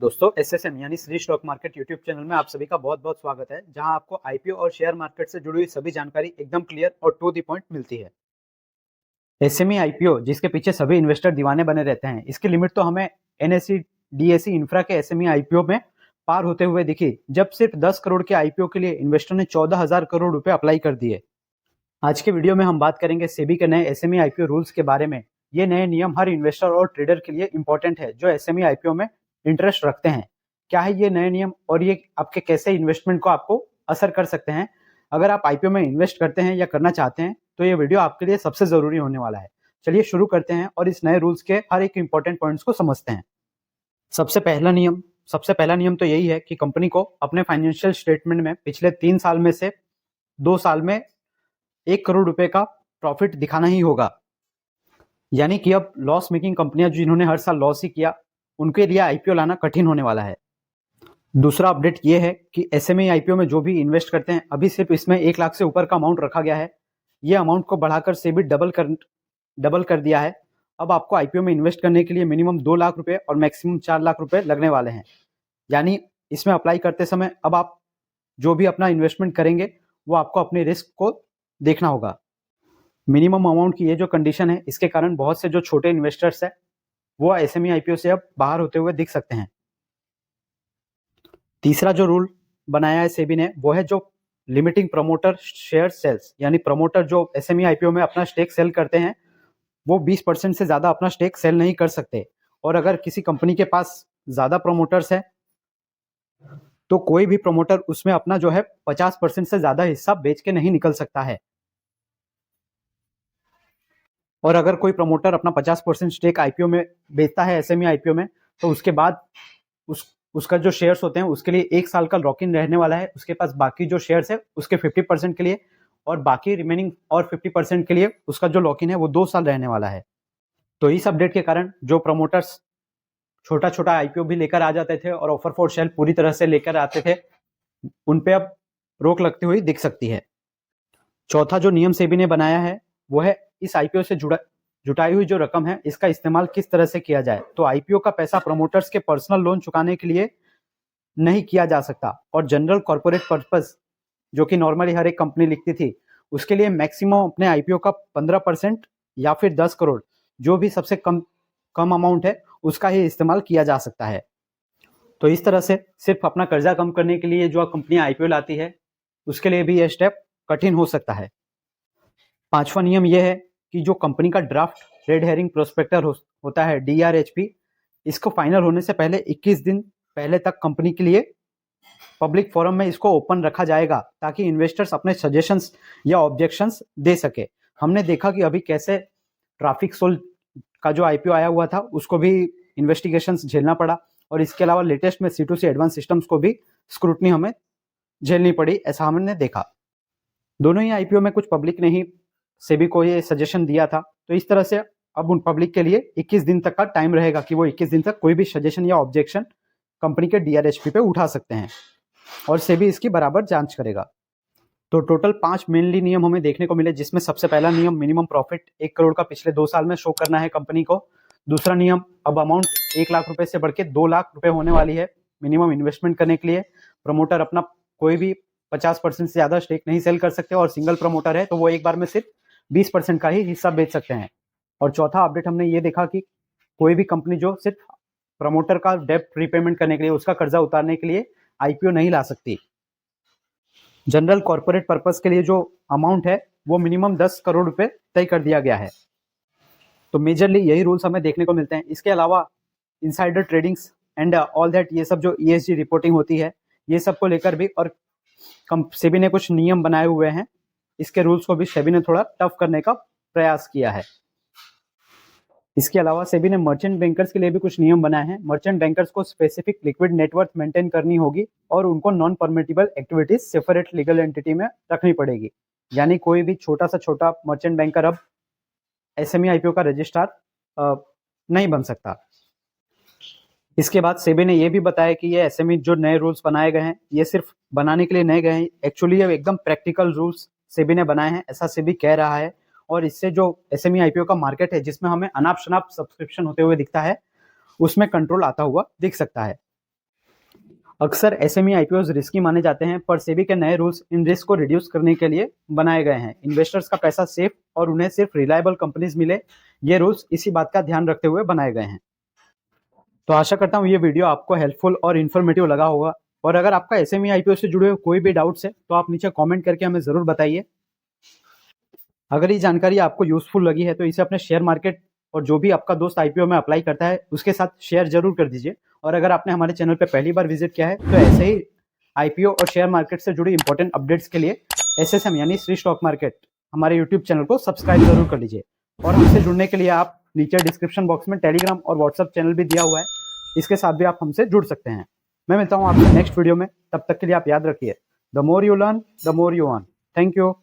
दोस्तों एसएसएम यानी Shri stock market YouTube channel में आप सभी का बहुत बहुत स्वागत है, जहां आपको आईपीओ और शेयर मार्केट से जुड़ी हुई सभी जानकारी एकदम क्लियर और टू द पॉइंट मिलती है। एसएमई आईपीओ जिसके पीछे सभी इन्वेस्टर दीवाने बने रहते हैं, इसकी लिमिट तो हमें एनएसई डीएसई इंफ्रा के एसएमई आईपीओ में पार होते हुए दिखी, जब सिर्फ 10 करोड़ के आईपीओ के लिए इन्वेस्टर ने 14,000 करोड़ रुपए अप्लाई कर दिए। आज के वीडियो में हम बात करेंगे सेबी के नए एसएमई आईपीओ रूल्स के बारे में। ये नए नियम हर इन्वेस्टर और ट्रेडर के लिए इंपॉर्टेंट है जो एसएमई आईपीओ में इंटरेस्ट रखते हैं। क्या है ये नए नियम और ये आपके कैसे इन्वेस्टमेंट को आपको असर कर सकते हैं? अगर आप आईपीओ में इन्वेस्ट करते हैं या करना चाहते हैं तो ये वीडियो आपके लिए सबसे जरूरी होने वाला है। चलिए शुरू करते हैं और इस नए रूल्स के हर एक इंपॉर्टेंट पॉइंट्स को समझते हैं। सबसे पहला नियम तो यही है कि कंपनी को अपने फाइनेंशियल स्टेटमेंट में पिछले 3 साल में से 2 साल में 1 करोड़ रुपए का प्रॉफिट दिखाना ही होगा। यानी कि अब लॉस मेकिंग कंपनियां जिन्होंने हर साल लॉस ही किया, उनके लिए आईपीओ लाना कठिन होने वाला है। दूसरा अपडेट ये है कि एसएमई आईपीओ में जो भी इन्वेस्ट करते हैं, अभी सिर्फ इसमें 1 लाख से ऊपर का अमाउंट रखा गया है। ये अमाउंट को बढ़ाकर सेबी डबल कर दिया है। अब आपको आईपीओ में इन्वेस्ट करने के लिए मिनिमम 2 लाख रुपए और मैक्सिमम 4 लाख रुपए लगने वाले हैं। यानी इसमें अप्लाई करते समय अब आप जो भी अपना इन्वेस्टमेंट करेंगे वो आपको अपने रिस्क को देखना होगा। मिनिमम अमाउंट की ये जो कंडीशन है, इसके कारण बहुत से जो छोटे इन्वेस्टर्स हैं वो एसएमई आईपीओ से अब बाहर होते हुए दिख सकते हैं। तीसरा जो रूल बनाया है सेबी ने, वो है जो लिमिटिंग प्रमोटर शेयर सेल्स। यानी प्रमोटर जो एसएमई आईपीओ में अपना स्टेक सेल करते हैं, वो 20% से ज्यादा अपना स्टेक सेल नहीं कर सकते। और अगर किसी कंपनी के पास ज्यादा प्रमोटर्स है तो कोई भी प्रमोटर उसमें अपना जो है 50% से ज्यादा हिस्सा बेच के नहीं निकल सकता है। और अगर कोई प्रमोटर अपना 50% स्टेक आईपीओ में बेचता है एसएमई आईपीओ में, तो उसके बाद उसका जो शेयर्स होते हैं उसके लिए 1 साल का लॉक इन रहने वाला है। उसके पास बाकी जो शेयर्स है उसके 50% के लिए, और बाकी रिमेनिंग और 50% के लिए उसका जो लॉक इन है वो 2 साल रहने वाला है। तो इस अपडेट के कारण जो प्रमोटर्स छोटा छोटा आईपीओ भी लेकर आ जाते थे और ऑफर फॉर सेल पूरी तरह से लेकर आते थे, उन पे अब रोक लगती हुई दिख सकती है। चौथा जो नियम सेबी ने बनाया है वो है इस आईपीओ से जुटाई हुई जो रकम है इसका इस्तेमाल किस तरह से किया जाए। तो आईपीओ का पैसा प्रमोटर्स के पर्सनल लोन चुकाने के लिए नहीं किया जा सकता, और जनरल कॉर्पोरेट पर्पस जो कि नॉर्मली हर एक कंपनी लिखती थी, उसके लिए मैक्सिमम अपने आईपीओ का 15% या फिर 10 करोड़ जो भी सबसे कम अमाउंट है उसका ही इस्तेमाल किया जा सकता है। तो इस तरह से सिर्फ अपना कर्जा कम करने के लिए जो कंपनी आईपीओ लाती है उसके लिए भी यह स्टेप कठिन हो सकता है। पांचवा नियम यह है कि जो कंपनी का ड्राफ्ट रेड हेरिंग प्रोस्पेक्टर होता है डीआरएचपी, इसको फाइनल होने से पहले 21 दिन पहले तक कंपनी के लिए पब्लिक फोरम में इसको ओपन रखा जाएगा, ताकि इन्वेस्टर्स अपने सजेशंस या ऑब्जेक्शंस दे सके। हमने देखा कि अभी कैसे ट्रैफिक सोल का जो आईपीओ आया हुआ था उसको भी इन्वेस्टिगेशंस झेलना पड़ा, और इसके अलावा लेटेस्ट में C2C एडवांस सिस्टम्स को भी स्क्रूटनी हमें झेलनी पड़ी, ऐसा हमने देखा। दोनों ही आईपीओ में कुछ पब्लिक ने ही सेबी को ये सजेशन दिया था। तो इस तरह से अब उन पब्लिक के लिए 21 दिन तक का टाइम रहेगा कि वो 21 दिन तक कोई भी सजेशन या ऑब्जेक्शन कंपनी के डीआरएचपी पे उठा सकते हैं, और सेबी इसकी बराबर जांच करेगा। तो टोटल 5 मेनली नियम हमें देखने को मिले, जिसमें सबसे पहला नियम मिनिमम प्रॉफिट 1 करोड़ का पिछले 2 साल में शो करना है कंपनी को। दूसरा नियम, अब अमाउंट 1 लाख रुपए से बढ़ के 2 लाख रुपए होने वाली है मिनिमम इन्वेस्टमेंट करने के लिए। प्रमोटर अपना कोई भी 50% से ज्यादा स्टेक नहीं सेल कर सकते, और सिंगल प्रमोटर है तो वो एक बार में सिर्फ 20% का ही हिस्सा बेच सकते हैं। और चौथा अपडेट हमने ये देखा कि कोई भी कंपनी जो सिर्फ प्रमोटर का डेब्ट रीपेमेंट करने के लिए, उसका कर्जा उतारने के लिए आईपीओ नहीं ला सकती। जनरल कॉर्पोरेट पर्पस के लिए जो अमाउंट है वो मिनिमम 10 करोड़ रुपए तय कर दिया गया है। तो मेजरली यही रूल्स हमें देखने को मिलते हैं। इसके अलावा insider tradings and all that, ये सब जो ईएसजी रिपोर्टिंग होती है, ये सब को लेकर भी और सेबी ने कुछ नियम बनाए हुए हैं। इसके रूल्स को भी सेबी ने थोड़ा टफ करने का प्रयास किया है। इसके अलावा सेबी ने मर्चेंट बैंकर्स के लिए भी कुछ नियम बनाए हैं। मर्चेंट बैंकर्स को स्पेसिफिक लिक्विड नेटवर्थ मेंटेन करनी होगी, और उनको non permittable activities separate legal entity में रखनी पड़ेगी। यानी कोई भी छोटा सा छोटा मर्चेंट बैंकर अब एसएमई आईपीओ का रजिस्ट्रार नहीं बन सकता। इसके बाद सेबी ने यह भी बताया कि ये एसएमई जो नए रूल्स बनाए गए हैं, ये सिर्फ बनाने के लिए नए गए हैं, एक्चुअली ये एकदम प्रैक्टिकल रूल्स सेबी ने बनाए हैं, ऐसा सेबी कह रहा है। और इससे जो एसएमई आईपीओ का मार्केट है, जिसमें हमें अनाप शनाप सब्सक्रिप्शन होते हुए दिखता है, उसमें कंट्रोल आता हुआ दिख सकता है। अक्सर एसएमई आईपीओज रिस्की माने जाते हैं, पर सेबी के नए रूल्स इन रिस्क को रिड्यूस करने के लिए बनाए गए हैं। इन्वेस्टर्स का पैसा सेफ और उन्हें सिर्फ रिलायबल कंपनीज मिले, ये रूल्स इसी बात का ध्यान रखते हुए बनाए गए हैं। तो आशा करता हूँ ये वीडियो आपको हेल्पफुल और इन्फॉर्मेटिव लगा होगा। और अगर आपका एसएमई आईपीओ से जुड़े हुए कोई भी डाउट्स है तो आप नीचे कमेंट करके हमें ज़रूर बताइए। अगर ये जानकारी आपको यूजफुल लगी है तो इसे अपने शेयर मार्केट और जो भी आपका दोस्त आईपीओ में अप्लाई करता है उसके साथ शेयर जरूर कर दीजिए। और अगर आपने हमारे चैनल पर पहली बार विजिट किया है तो ऐसे ही आईपीओ और शेयर मार्केट से जुड़ी इंपॉर्टेंट अपडेट्स के लिए एसएसएम यानी श्री स्टॉक मार्केट हमारे यूट्यूब चैनल को सब्सक्राइब जरूर कर लीजिए। और हमसे जुड़ने के लिए आप नीचे डिस्क्रिप्शन बॉक्स में टेलीग्राम और व्हाट्सएप चैनल भी दिया हुआ है, इसके साथ भी आप हमसे जुड़ सकते हैं। मैं मिलता हूँ आपसे नेक्स्ट वीडियो में, तब तक के लिए आप याद रखिए, the more you learn the more you earn. Thank you.